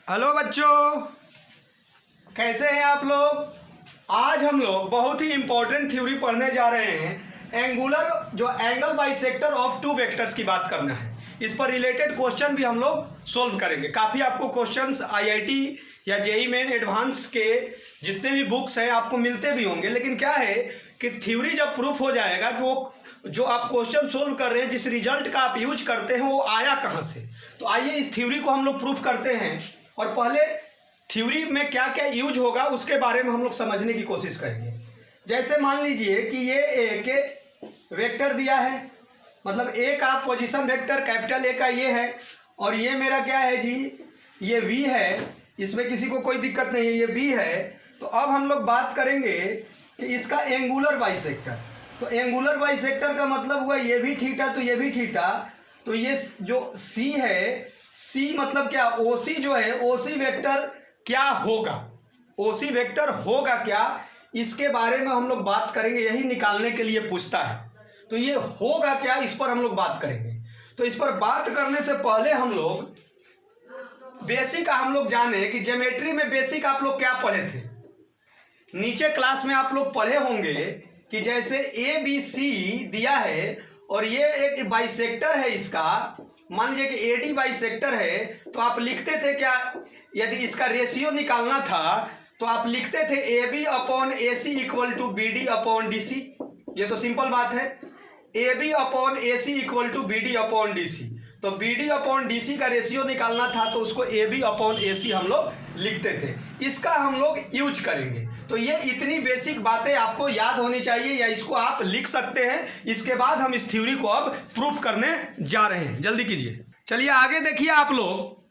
Hello बच्चों, कैसे हैं आप लोग। आज हम लोग बहुत ही इंपॉर्टेंट थ्योरी पढ़ने जा रहे हैं। एंगुलर जो angle bisector of two vectors की बात करना है। इस पर रिलेटेड क्वेश्चन भी हम लोग सोल्व करेंगे। काफ़ी आपको क्वेश्चंस आईआईटी या जेईई मेन एडवांस के जितने भी बुक्स हैं आपको मिलते भी होंगे, लेकिन क्या है कि थ्योरी जब प्रूफ हो जाएगा कि वो जो आप क्वेश्चन सोल्व कर रहे हैं, जिस रिजल्ट का आप यूज करते हैं वो आया कहाँ से। तो आइए इस थ्योरी को हम लोग प्रूफ करते हैं और पहले थ्योरी में क्या क्या यूज होगा उसके बारे में हम लोग समझने की कोशिश करेंगे। जैसे मान लीजिए कि ये एक वेक्टर दिया है, मतलब ए का पोजीशन वेक्टर कैपिटल ए का ये है और ये मेरा क्या है जी, ये वी है। इसमें किसी को कोई दिक्कत नहीं है, ये बी है। तो अब हम लोग बात करेंगे कि इसका एंगुलर बाइसेक्टर। तो एंगुलर बाइसेक्टर का मतलब हुआ ये भी थीटा तो ये भी थीटा। तो ये जो सी है, सी मतलब क्या, ओसी जो है, ओसी वेक्टर क्या होगा, ओसी वेक्टर होगा क्या, इसके बारे में हम लोग बात करेंगे। यही निकालने के लिए पूछता है। तो ये होगा क्या, इस पर हम लोग बात करेंगे। तो इस पर बात करने से पहले हम लोग बेसिक हम लोग जाने कि ज्योमेट्री में बेसिक आप लोग क्या पढ़े थे। नीचे क्लास में आप लोग पढ़े होंगे कि जैसे ए बी सी दिया है और ये एक बाइसेक्टर है इसका, मान लीजिए कि एडी बाइसेक्टर है, तो आप लिखते थे क्या, यदि इसका रेशियो निकालना था तो आप लिखते थे A B upon A C equal to B D upon D C. ये तो सिंपल बात है, A B upon A C equal to B D upon D C. तो B D upon D C का रेशियो निकालना था तो उसको ए बी अपॉन ए सी हम लोग लिखते थे। इसका हम लोग यूज करेंगे। तो ये इतनी बेसिक बातें आपको याद होनी चाहिए या इसको आप लिख सकते हैं। इसके बाद हम इस थ्योरी को अब प्रूफ करने जा रहे हैं। जल्दी कीजिए, चलिए आगे देखिए आप लोग।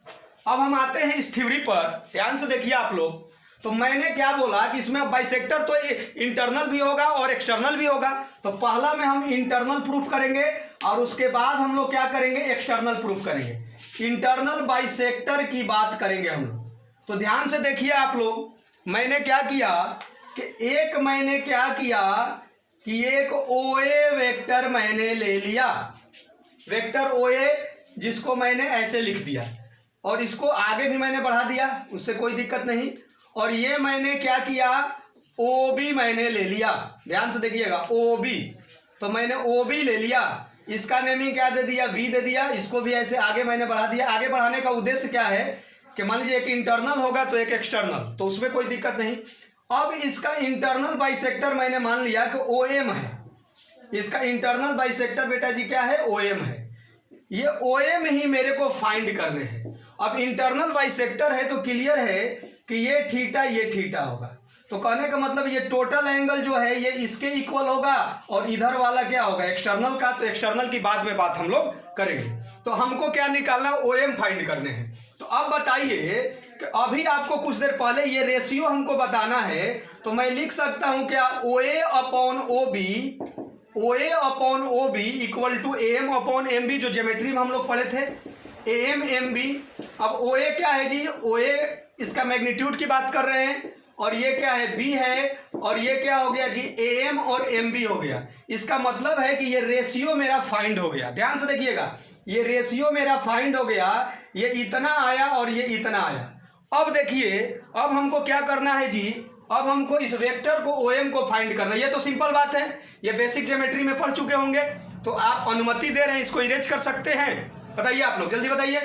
अब हम आते हैं इस थ्योरी पर, ध्यान से देखिए आप लोग। तो मैंने क्या बोला कि इसमें बाइसेक्टर तो इंटरनल भी होगा और एक्सटर्नल भी होगा। तो पहला में हम इंटरनल प्रूफ करेंगे और उसके बाद हम लोग क्या करेंगे, एक्सटर्नल प्रूफ करेंगे। इंटरनल बाइसेक्टर की बात करेंगे हम लोग। तो ध्यान से देखिए आप लोग, मैंने क्या किया कि मैंने क्या किया कि एक ओए वेक्टर मैंने ले लिया, वेक्टर ओए, जिसको मैंने ऐसे लिख दिया और इसको आगे भी मैंने बढ़ा दिया, उससे कोई दिक्कत नहीं। और ये मैंने क्या किया, ओ बी मैंने ले लिया। ध्यान से देखिएगा, ओ बी। तो मैंने ओ बी ले लिया, इसका नेमिंग क्या दे दिया, वी दे दिया। इसको भी ऐसे आगे मैंने बढ़ा दिया। आगे बढ़ाने का उद्देश्य क्या है कि मान लीजिए एक इंटरनल होगा तो एक एक्सटर्नल, तो उसमें कोई दिक्कत नहीं। अब इसका इंटरनल बाइसेक्टर मैंने मान लिया कि ओ एम है। इसका इंटरनल बाइसेक्टर बेटा जी क्या है, ओ एम है। ये ओ एम ही मेरे को फाइंड करने हैं। अब इंटरनल बाइसेक्टर है तो क्लियर है कि ये थीटा होगा। तो कहने का मतलब ये टोटल एंगल जो है ये इसके इक्वल होगा और इधर वाला क्या होगा, एक्सटर्नल का। तो एक्सटर्नल की बाद में बात हम लोग करेंगे। तो हमको क्या निकालना, ओ एम फाइंड करने हैं। तो अब बताइए कि अभी आपको कुछ देर पहले ये रेशियो हमको बताना है। तो मैं लिख सकता हूं क्या, O A upon O B, O A upon O B equal to A M upon M B, जो ज्योमेट्री में हम लोग पढ़े थे, ए एम एम बी। अब ओ ए क्या है जी, ओ ए इसका मैग्नीट्यूड की बात कर रहे हैं और ये क्या है, बी है। और ये क्या हो गया जी, ए एम और एम बी हो गया। इसका मतलब है कि ये रेशियो मेरा फाइंड हो गया। ध्यान से देखिएगा, ये रेशियो मेरा फाइंड हो गया। ये इतना आया और ये इतना आया। अब देखिए, अब हमको क्या करना है जी, अब हमको इस वेक्टर को ओ एम को फाइंड करना है। ये तो सिंपल बात है, ये बेसिक ज्योमेट्री में पढ़ चुके होंगे। तो आप अनुमति दे रहे हैं, इसको इरेज कर सकते हैं। बताइए आप लोग, जल्दी बताइए।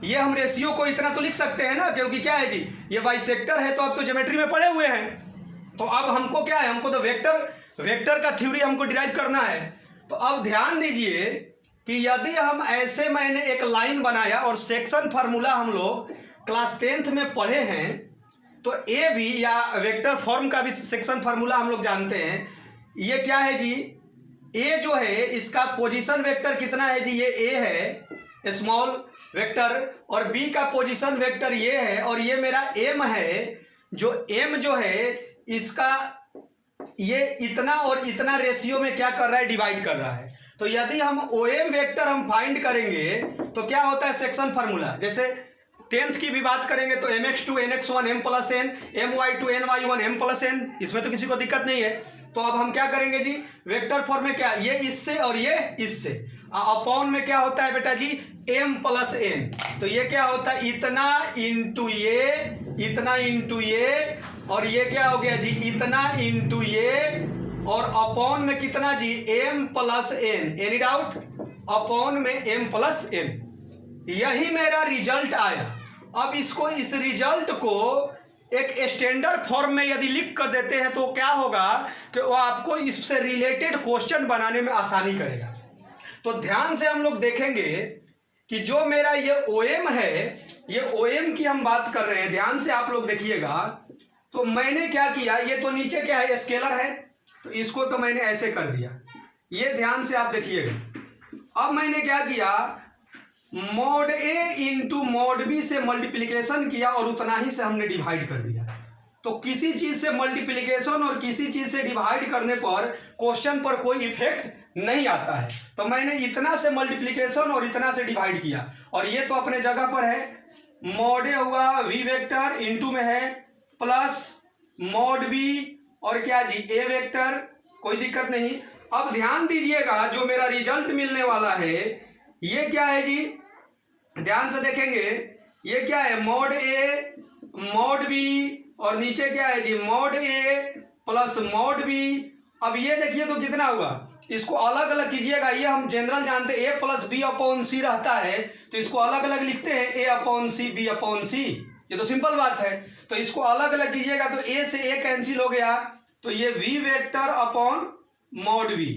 ये हम रेशियो को इतना तो लिख सकते हैं ना, क्योंकि क्या है जी, ये बाइसेक्टर है तो अब तो ज्योमेट्री में पढ़े हुए हैं। तो अब हमको क्या है, हमको तो वेक्टर का थ्योरी हमको डिराइव करना है। तो अब ध्यान दीजिए कि यदि हम ऐसे, मैंने एक लाइन बनाया और सेक्शन फार्मूला हम लोग क्लास 10th में पढ़े हैं। तो ए भी या वेक्टर फॉर्म का भी सेक्शन फार्मूला हम लोग जानते हैं। ये क्या है जी, ए जो है इसका पोजीशन वेक्टर कितना है जी, ये ए है स्मॉल वेक्टर, और बी का पोजीशन वेक्टर ये है, और ये मेरा एम है। जो एम जो है इसका ये इतना और इतना रेशियो में क्या कर रहा है, डिवाइड कर रहा है। तो यदि हम ओ एम वेक्टर हम फाइंड करेंगे तो क्या होता है, सेक्शन फार्मूला, जैसे 10th की भी बात करेंगे तो M X two N X one M plus N, M Y two N Y one M plus N. इसमें तो किसी को दिक्कत नहीं है। तो अब हम क्या करेंगे जी, वेक्टर फॉर्म में क्या, ये इससे और ये इससे। अपॉन में क्या होता है बेटा जी, m प्लस n। तो ये क्या होता है, इतना इंटू ये, इतना इंटू ये, और ये क्या हो गया जी, इतना इंटू ये, और अपॉन में कितना जी, m plus n। Any doubt? Upon में m प्लस n। यही मेरा रिजल्ट आया। अब इसको, इस रिजल्ट को एक स्टैंडर्ड फॉर्म में यदि लिख कर देते हैं तो क्या होगा कि वो आपको इससे रिलेटेड क्वेश्चन बनाने में आसानी करेगा। तो ध्यान से हम लोग देखेंगे कि जो मेरा ये OM है, ये OM की हम बात कर रहे हैं, ध्यान से आप लोग देखिएगा। तो मैंने क्या किया, ये तो नीचे क्या है, स्केलर है, तो इसको तो मैंने ऐसे कर दिया, ये ध्यान से आप देखिएगा। अब मैंने क्या किया, mod A into mod B से मल्टीप्लिकेशन किया और उतना ही से हमने डिवाइड कर दिया। तो किसी चीज से मल्टीप्लिकेशन और किसी चीज से डिवाइड करने पर क्वेश्चन पर कोई इफेक्ट नहीं आता है। तो मैंने इतना से मल्टीप्लिकेशन और इतना से डिवाइड किया, और ये तो अपने जगह पर है। मॉड A हुआ V वेक्टर, इंटू में है प्लस मॉड B और क्या जी, A वेक्टर, कोई दिक्कत नहीं। अब ध्यान दीजिएगा, जो मेरा रिजल्ट मिलने वाला है ये क्या है जी, ध्यान से देखेंगे, ये क्या है, मॉड A मॉड B, और नीचे क्या है जी, mod A plus mod B। अब ये देखिए तो कितना हुआ, इसको अलग अलग कीजिएगा। ये हम जनरल जानते हैं A plus B upon C रहता है, तो इसको अलग अलग लिखते हैं A upon C B upon C। ये तो सिंपल बात है। तो इसको अलग अलग कीजिएगा तो A से A कैंसिल हो गया, तो ये V vector upon mod V,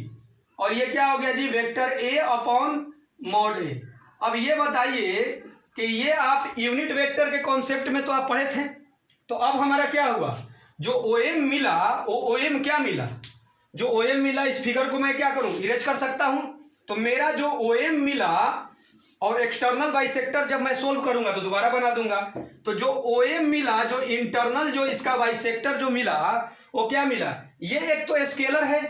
और ये क्या हो गया जी, vector A upon mod A। अब ये बताइए कि ये आप यूनिट वेक्टर के कॉन्सेप्ट में तो आप पढ़े थे। तो अब हमारा क्या हुआ, जो OM मिला वो OM क्या मिला, जो OM मिला, इस फिगर को मैं क्या करूं, इरेज कर सकता हूं। तो मेरा जो OM मिला और एक्सटर्नल बाइसेक्टर जब मैं सोल्व करूंगा तो दोबारा बना दूंगा। तो जो OM मिला, जो इंटरनल जो इसका बाइसेक्टर जो मिला, वो क्या मिला, ये एक तो स्केलर है,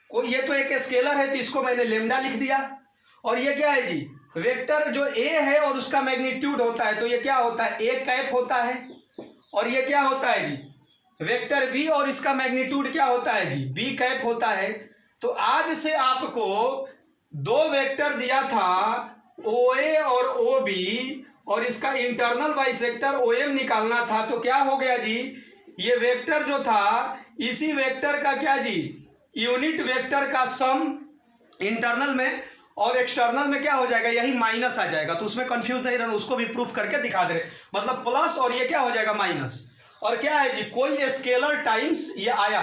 ये तो एक स्केलर है, तो इसको मैंने लेमडा लिख दिया। और ये क्या है जी, वेक्टर जो A है और उसका मैग्नीट्यूड होता है, तो ये क्या होता है, A कैप होता है। और ये क्या होता है जी, वेक्टर B और इसका मैग्नीट्यूड क्या होता है जी, B कैप होता है। तो आज से आपको दो वेक्टर दिया था, OA और OB, और इसका इंटरनल बाइसेक्टर OM निकालना था। तो क्या हो गया जी, ये वेक्टर जो था, इसी वेक्टर का क्या जी, यूनिट वेक्टर का सम इंटरनल में, और एक्सटर्नल में क्या हो जाएगा, यही माइनस आ जाएगा। तो उसमें कंफ्यूज नहीं रहना, उसको भी प्रूफ करके दिखा दे रहे, मतलब प्लस और ये क्या हो जाएगा माइनस। और क्या है जी, कोई स्केलर टाइम्स ये आया,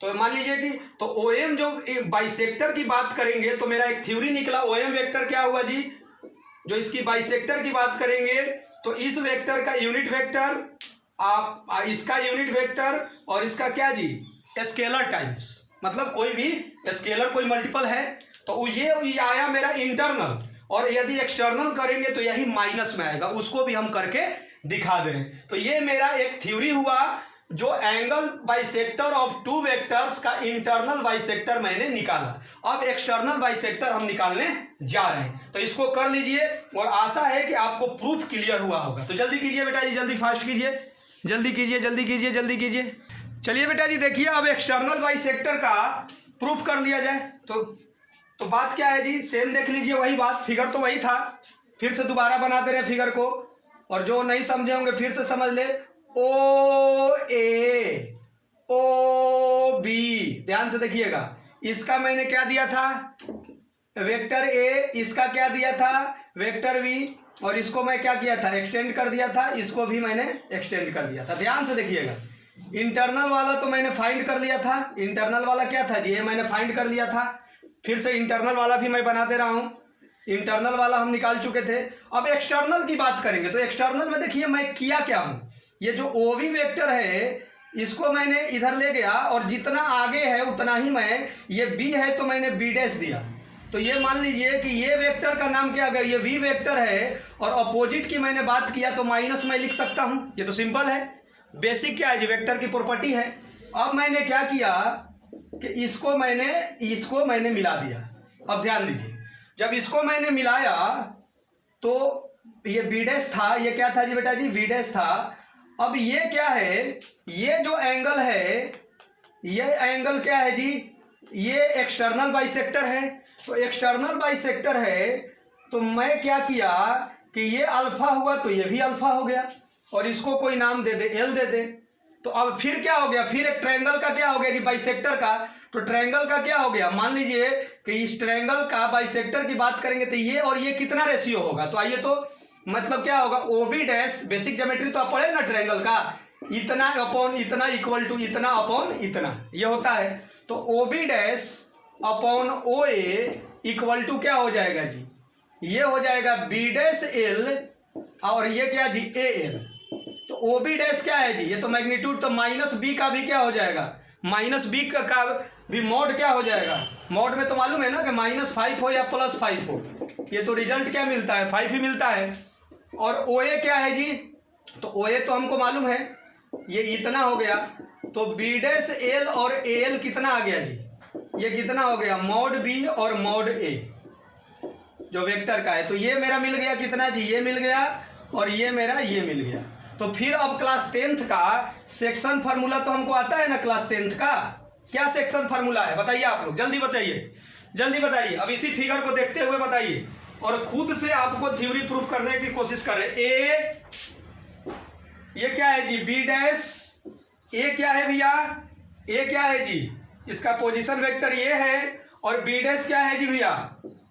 तो मान लीजिए कि तो OM जो बाइसेक्टर की बात करेंगे तो मेरा एक थ्योरी निकला, OM वेक्टर क्या हुआ जी, जो इसकी बाइसेक्टर की बात करेंगे तो इस वेक्टर का यूनिट वेक्टर, आप इसका यूनिट वेक्टर और इसका क्या जी, स्केलर टाइम्स, मतलब कोई भी स्केलर कोई मल्टीपल है, तो ये आया मेरा इंटरनल। और यदि एक्सटर्नल करेंगे तो यही माइनस में आएगा, उसको भी हम करके दिखा दे रहे हैं। तो ये मेरा एक थ्योरी हुआ, जो angle bisector of two vectors का इंटरनल बाइसेक्टर मैंने निकाला। अब एक्सटर्नल बाइसेक्टर हम निकालने जा रहे हैं, तो इसको कर लीजिए, और आशा है कि आपको प्रूफ क्लियर हुआ होगा। तो जल्दी कीजिए बेटा जी, जल्दी फास्ट कीजिए, जल्दी कीजिए, जल्दी कीजिए, जल्दी कीजिए। चलिए बेटा जी देखिए, अब एक्सटर्नल बाइसेक्टर का प्रूफ कर लिया जाए। तो बात क्या है जी, सेम देख लीजिए, वही बात, फिगर तो वही था, फिर से दोबारा बना दे रहे फिगर को, और जो नहीं समझे होंगे फिर से समझ ले। OA OB, ध्यान से देखिएगा, इसका मैंने क्या दिया था, वेक्टर A, इसका क्या दिया था, वेक्टर V, और इसको मैं क्या किया था, एक्सटेंड कर दिया था, इसको भी मैंने एक्सटेंड कर दिया था। ध्यान से देखिएगा, इंटरनल वाला तो मैंने फाइंड कर लिया था, इंटरनल वाला क्या था जी, ये मैंने फाइंड कर लिया था। फिर से इंटरनल वाला भी मैं बना दे रहा हूं, इंटरनल वाला हम निकाल चुके थे। अब एक्सटर्नल की बात करेंगे, तो एक्सटर्नल में देखिए मैं किया क्या हूं, ये जो OB वेक्टर है इसको मैंने इधर ले गया, और जितना आगे है उतना ही मैं, ये B है तो मैंने B डैश दिया। तो ये मान लीजिए कि ये वेक्टर का नाम क्या गया, ये V वेक्टर है, और अपोजिट की मैंने बात किया तो माइनस में लिख सकता हूं। ये तो सिंपल है, बेसिक क्या है जी, वेक्टर की प्रॉपर्टी है। अब मैंने क्या किया कि इसको मैंने मिला दिया। अब ध्यान दीजिए, जब इसको मैंने मिलाया तो ये B डैश था, ये क्या था जी बेटा जी, V डैश था। अब ये क्या है, ये जो एंगल है, ये एंगल क्या है जी, ये एक्सटर्नल बाइसेक्टर है। तो एक्सटर्नल बाइसेक्टर है तो मैं क्या किया कि ये अल्फा हुआ तो ये भी अल्फा हो गया, और इसको कोई नाम दे दे, एल दे दे। तो अब फिर क्या हो गया, फिर एक ट्रायंगल का क्या हो गया कि बाइसेक्टर का, तो ट्रायंगल का क्या हो गया, मान लीजिए कि इस ट्रायंगल का बाइसेक्टर की बात करेंगे तो ये और ये कितना रेशियो होगा, तो आइए तो मतलब क्या होगा, O B dash, basic geometry तो आप पढ़े ना ट्रायंगल का, इतना अपॉन इतना इक्वल टू इतना अपॉन इतना, ये होता है। तो O B dash upon O A equal to क्या हो जाएगा जी, ये हो जाएगा बी डैश एल, और ये क्या जी ए एल। तो ओ बी डैश क्या है जी, ये तो मैग्नीट्यूड, तो माइनस बी का भी क्या हो जाएगा, माइनस बी का भी मॉड क्या हो जाएगा, मॉड में तो मालूम है ना कि -5 हो या +5 हो, ये तो रिजल्ट क्या मिलता है, 5 ही मिलता है। और ओ ए क्या है जी, तो ओ ए तो हमको मालूम है ये इतना हो गया, तो बी डैश एल और ए एल कितना आ गया जी, ये कितना हो गया, मॉड बी और मॉड ए जो वेक्टर का है। तो ये मेरा मिल गया कितना जी, ये मिल गया, और ये मेरा ये मिल गया। तो फिर अब क्लास 10th का सेक्शन फार्मूला तो हमको आता है ना, क्लास 10th का क्या सेक्शन फार्मूला है बताइए आप लोग, जल्दी बताइए, जल्दी बताइए। अब इसी फिगर को देखते हुए बताइए, और खुद से आपको थ्योरी प्रूफ करने की कोशिश कर रहे। ए ये क्या है जी, बी डैश, ए क्या है भैया, ए क्या है जी, इसका पोजीशन वेक्टर ये है, और बी डैश क्या है जी भैया,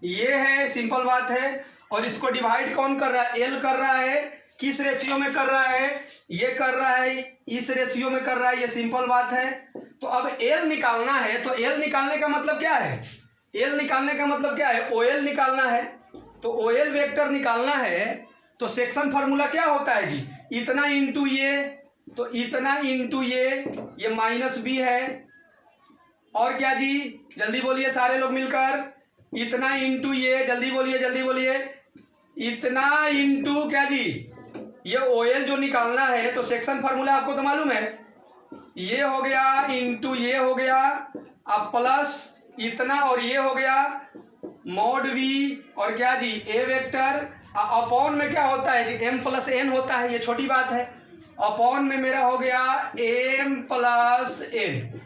ये है, सिंपल बात है। और इसको डिवाइड कौन कर रहा है, एल कर रहा है, किस रेशियो में कर रहा है, ये कर रहा है, इस रेशियो में कर रहा है, ये सिंपल बात है। तो अब एल निकालना है, तो एल निकालने का मतलब क्या है, एल निकालने का मतलब क्या है, ओ एल निकालना है। तो ओ एल वेक्टर निकालना है तो सेक्शन फार्मूला क्या होता है जी, इतना इंटू ये, तो इतना इंटू ये माइनस बी है, और क्या जी, जल्दी बोलिए सारे लोग मिलकर, इतना इंटू ये, जल्दी बोलिए जल्दी बोलिए, इतना इंटू क्या जी, ये ओ एल जो निकालना है, तो सेक्शन फार्मूला आपको तो मालूम है, ये हो गया इंटू ये हो गया, अब प्लस इतना, और ये हो गया मॉड वी, और क्या जी ए वेक्टर, अपॉन में क्या होता है जी, एम प्लस एन होता है, ये छोटी बात है, अपॉन में मेरा हो गया एम प्लस एन।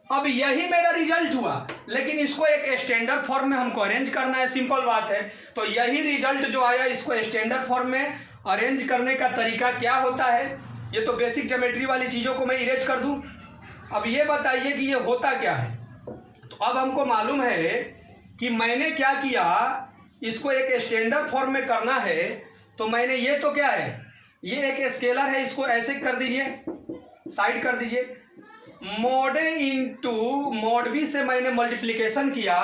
अब यही मेरा रिजल्ट हुआ, लेकिन इसको एक स्टैंडर्ड फॉर्म में हमको अरेंज करना है, सिंपल बात है। तो यही रिजल्ट जो आया, इसको स्टैंडर्ड फॉर्म में अरेंज करने का तरीका क्या होता है, ये तो बेसिक ज्योमेट्री वाली चीज़ों को मैं इरेज कर दूं। अब ये बताइए कि ये होता क्या है। तो अब हमको मालूम है कि मैंने क्या किया, इसको एक स्टैंडर्ड फॉर्म में करना है, तो मैंने ये तो क्या है, ये एक स्केलर है, इसको ऐसे कर दीजिए, साइड कर दीजिए, मॉड ए इंटू मॉड बी से मैंने मल्टीप्लिकेशन किया,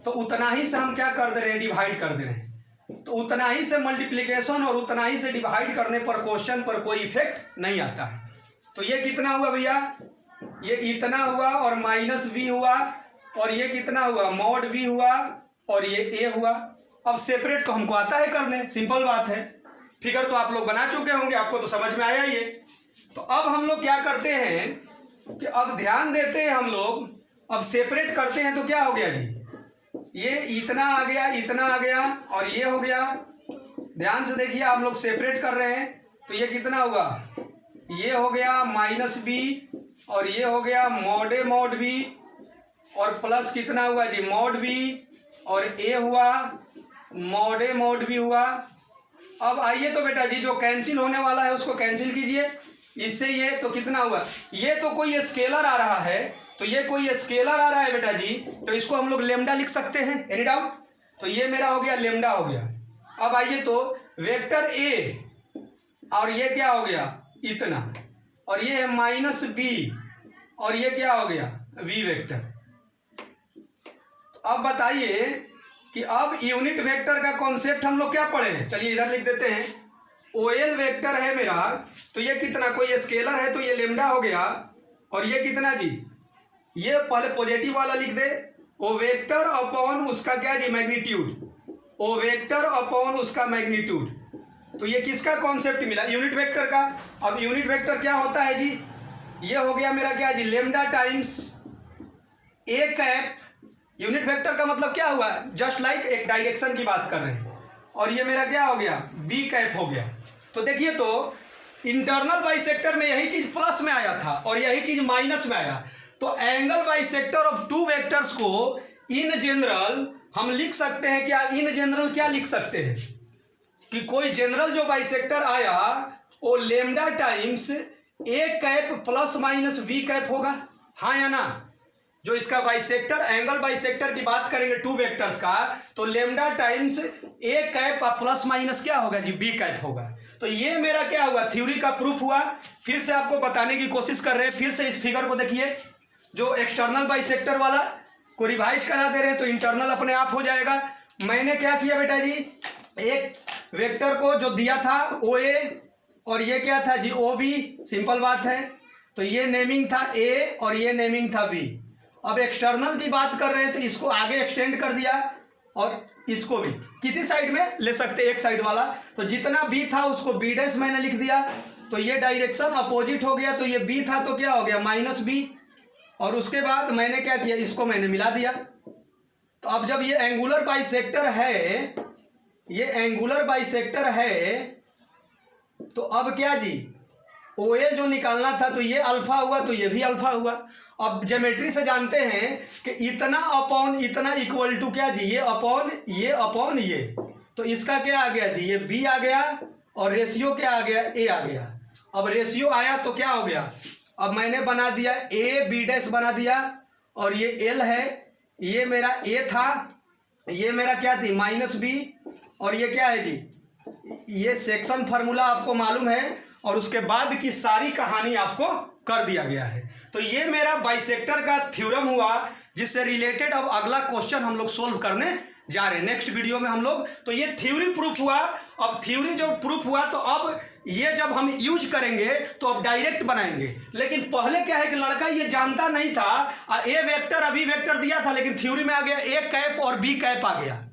तो उतना ही से हम क्या कर दे रहे हैं, डिवाइड कर दे रहे हैं। तो उतना ही से मल्टीप्लिकेशन और उतना ही से डिवाइड करने पर क्वेश्चन पर कोई इफेक्ट नहीं आता है। तो ये कितना हुआ भैया, ये इतना हुआ, और माइनस बी हुआ, और ये कितना हुआ, मॉड बी हुआ, और ये ए हुआ। अब सेपरेट तो हमको आता है करने, सिंपल बात है, फिगर तो आप लोग बना चुके होंगे, आपको तो समझ में आया ये। तो अब हम लोग क्या करते हैं कि अब ध्यान देते हैं हम लोग, अब सेपरेट करते हैं, तो क्या हो गया जी, ये इतना आ गया, इतना आ गया, और ये हो गया। ध्यान से देखिए, आप लोग सेपरेट कर रहे हैं, तो ये कितना हुआ, ये हो गया माइनस बी, और ये हो गया मॉड ए मॉड बी, और प्लस कितना हुआ जी, मॉड बी, और ए हुआ, मॉड ए मॉड बी हुआ। अब आइए तो बेटा जी, जो कैंसिल होने वाला है उसको कैंसिल कीजिए, इससे ये तो कितना हुआ, ये तो कोई स्केलर आ रहा है, तो ये कोई स्केलर आ रहा है बेटा जी, तो इसको हम लोग लेमडा लिख सकते हैं, एनी डाउट। तो ये मेरा हो गया लेमडा हो गया। अब आइए तो वेक्टर ए, और ये क्या हो गया इतना, और ये है माइनस बी, और ये क्या हो गया वी वेक्टर। तो अब बताइए कि अब यूनिट वेक्टर का कॉन्सेप्ट हम लोग क्या पढ़े हैं, चलिए इधर लिख देते हैं। ओ एल वेक्टर है मेरा, तो ये कितना, कोई स्केलर है तो ये लेमडा हो गया, और ये कितना जी, ये पहले पॉजिटिव वाला लिख दे, ओ वेक्टर अपॉन उसका क्या जी मैग्नीट्यूड, ओ वेक्टर अपॉन उसका मैग्नीट्यूड। तो ये किसका कॉन्सेप्ट मिला, यूनिट वेक्टर का। अब यूनिट वेक्टर क्या होता है जी, ये हो गया मेरा क्या जी, lambda times A cap. Unit vector का मतलब क्या हुआ, जस्ट लाइक एक डायरेक्शन की बात कर रहे हैं, और ये मेरा क्या हो गया बी कैप हो गया। तो देखिए, तो इंटरनल बाइसेक्टर में यही चीज प्लस में आया था और यही चीज माइनस में आया। तो angle bisector of two vectors को इन जनरल हम लिख सकते हैं क्या? इन जनरल क्या लिख सकते हैं कि कोई जनरल जो बाइसेक्टर आया वो lambda times A cap plus minus B cap होगा, हाँ या ना? जो इसका बाइसेक्टर एंगल बाइसेक्टर की बात करेंगे टू वेक्टर्स का, तो lambda times A cap plus minus क्या होगा जी? बी कैप होगा। तो ये मेरा क्या हुआ? थ्योरी का प्रूफ हुआ। फिर से आपको बताने की कोशिश कर रहे हैं। फिर से इस फिगर को देखिए, जो एक्सटर्नल बाइसेक्टर वाला को रिवाइज करा दे रहे हैं तो इंटरनल अपने आप हो जाएगा। मैंने क्या किया बेटा जी, एक वेक्टर को जो दिया था ओ ए और ये क्या था जी? ओ बी, सिंपल बात है। तो ये नेमिंग था ए और ये नेमिंग था बी। अब एक्सटर्नल की बात कर रहे हैं तो इसको आगे एक्सटेंड कर दिया और इसको भी किसी साइड में ले सकते, एक साइड वाला। तो जितना बी था उसको बी डैश मैंने लिख दिया, तो ये डायरेक्शन अपोजिट हो गया। तो ये बी था तो क्या हो गया? Minus B. और उसके बाद मैंने क्या किया? इसको मैंने मिला दिया। तो अब जब ये एंगुलर बाइसेक्टर है, ये एंगुलर बाइसेक्टर है, तो अब क्या जी? ओ ए जो निकालना था तो ये अल्फा हुआ, तो ये भी अल्फा हुआ। अब ज्योमेट्री से जानते हैं कि इतना अपॉन इतना इक्वल टू क्या जी? ये अपॉन ये अपॉन ये। तो इसका क्या आ गया जी? ये बी आ गया और रेशियो क्या आ गया? ए आ गया। अब रेशियो आया तो क्या हो गया? अब मैंने बना दिया ए बी डैश बना दिया और ये एल है, ये मेरा ए था, ये मेरा क्या थी? Minus B. और ये क्या है जी? ये सेक्शन फार्मूला आपको मालूम है और उसके बाद की सारी कहानी आपको कर दिया गया है। तो ये मेरा बाइसेक्टर का थ्योरम हुआ, जिससे रिलेटेड अब अगला क्वेश्चन हम लोग सोल्व करने जा रहे हैं नेक्स्ट वीडियो में हम लोग। तो ये थ्योरी प्रूफ हुआ। अब थ्योरी जो प्रूफ हुआ तो अब ये जब हम यूज करेंगे तो अब डायरेक्ट बनाएंगे। लेकिन पहले क्या है कि लड़का ये जानता नहीं था, ए वेक्टर अभी वेक्टर दिया था लेकिन थ्योरी में आ गया ए कैप और बी कैप आ गया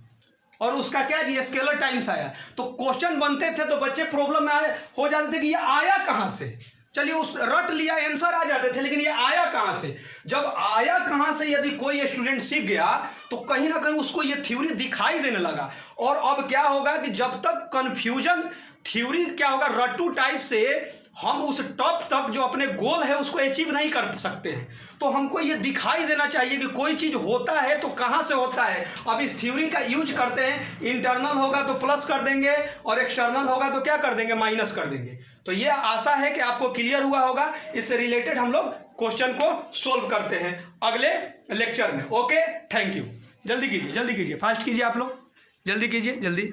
और उसका क्या जी? स्केलर टाइम्स आया। तो क्वेश्चन बनते थे तो बच्चे प्रॉब्लम में हो जाते थे कि ये आया कहाँ से। चलिए उस रट लिया, आंसर आ जाते थे, लेकिन ये आया कहाँ से? जब आया कहाँ से यदि कोई स्टूडेंट सीख गया तो कहीं ना कहीं उसको ये थ्योरी दिखाई देने लगा। और अब क्या होगा कि जब तक कन्फ्यूजन, थ्योरी क्या होगा? रट्टू टाइप से हम उस टॉप तक जो अपने गोल है उसको अचीव नहीं कर सकते हैं। तो हमको ये दिखाई देना चाहिए कि कोई चीज़ होता है तो कहाँ से होता है। अब इस थ्योरी का यूज करते हैं, इंटरनल होगा तो प्लस कर देंगे और एक्सटर्नल होगा तो क्या कर देंगे? माइनस कर देंगे। तो ये आशा है कि आपको क्लियर हुआ होगा। इससे रिलेटेड हम लोग क्वेश्चन को सोल्व करते हैं अगले लेक्चर में। Okay, thank you. जल्दी कीजिए, जल्दी कीजिए, फास्ट कीजिए, आप लोग जल्दी कीजिए, जल्दी।